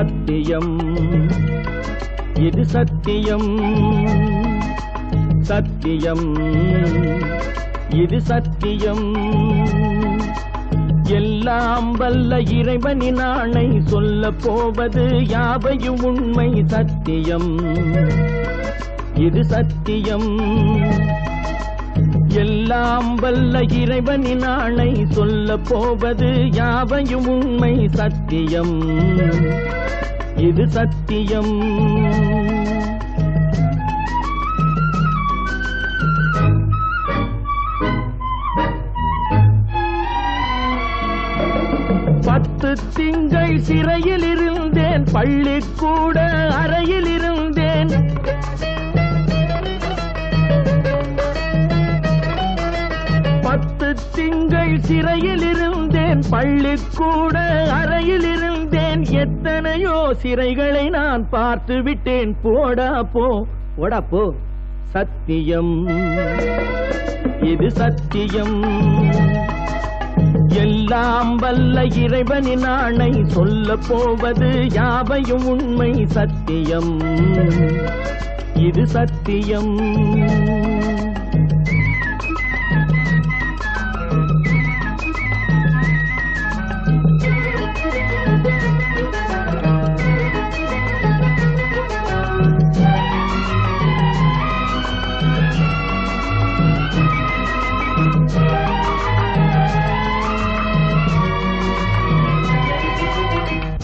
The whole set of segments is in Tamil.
சத்தியம், இது சத்தியம், சத்தியம், இது சத்தியம். எல்லாம் வல்ல இறைவனின் ஆணை சொல்ல போவது யாவையும் உண்மை சத்தியம், இது சத்தியம். எல்லாம் வல்ல இறைவனின் ஆணை சொல்ல போவது யாவையும் உண்மை சத்தியம், இது சத்தியம். பத்து திங்கள் சிறையில் இருந்தேன், பள்ளிக்கூட அறையில் இருந்தேன். பத்து திங்கள் சிறையில் இருந்தேன், பள்ளிக்கூட அறையில் இருந்தேன். எத்தனையோ சிறைகளை நான் பார்த்து விட்டேன். போடா போ, போடா போ. சத்தியம், இது சத்தியம். எல்லாம் வல்ல இறைவனின் ஆணை சொல்ல போவது யாவையும் உண்மை சத்தியம், இது சத்தியம்.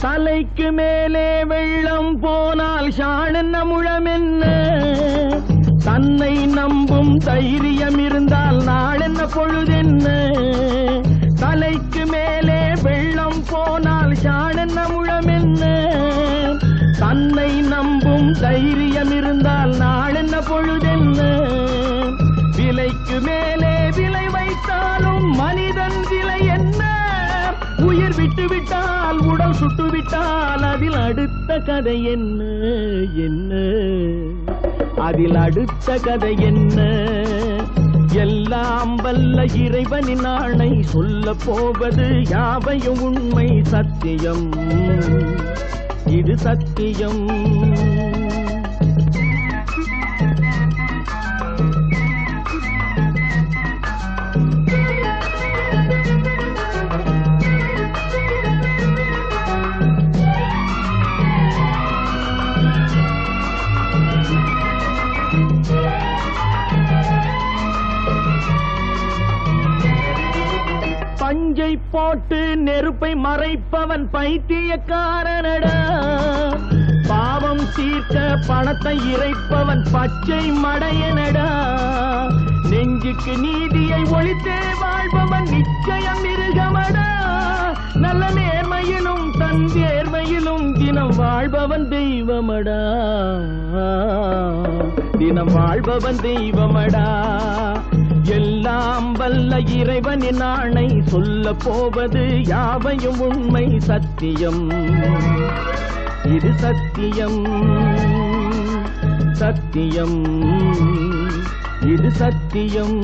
தலைக்கு மேலே வெள்ளம் போனால் ஷாணென்ன முழம் என்ன? தன்னை நம்பும் தைரியம் இருந்தால் நாளென்ன பொழுதென்ன? தலைக்கு மேலே வெள்ளம் போனால் ஷாணென்ன முழம் என்ன? தன்னை நம்பும் தைரியம் இருந்தால் நாளென்ன பொழுதென்ன? விலைக்கு மேலே விலை வைத்தாலும் மனிதன் விலை என்ன? உயிர் விட்டு விட்டால் உடல் சுட்டு விட்டால் அதில் அடுத்த கதை என்ன? என்ன அதில் அடுத்த கதை என்ன? எல்லாம் வல்ல இறைவனின் ஆணை சொல்ல போவது யாவையும் உண்மை சத்தியம், இது சத்தியம். பஞ்சை போட்டு நெருப்பை மறைப்பவன் பைத்தியக்காரனடா. பாவம் தீர்க்க பணத்தை இறைப்பவன் பச்சை மடையனடா. நெஞ்சுக்கு நீதியை ஒழித்தே வாழ்பவன் நிச்சயம் மிருகமடா. நல்ல நேர்மையிலும் தன் தேர்மையிலும் தினம் வாழ்பவன் தெய்வமடா, தினம் வாழ்பவன் தெய்வமடா. எல்லாம் வல்ல இறைவனின் ஆணை சொல்ல போவது யாவையும் உண்மை சத்தியம், இது சத்தியம், சத்தியம், இது சத்தியம்.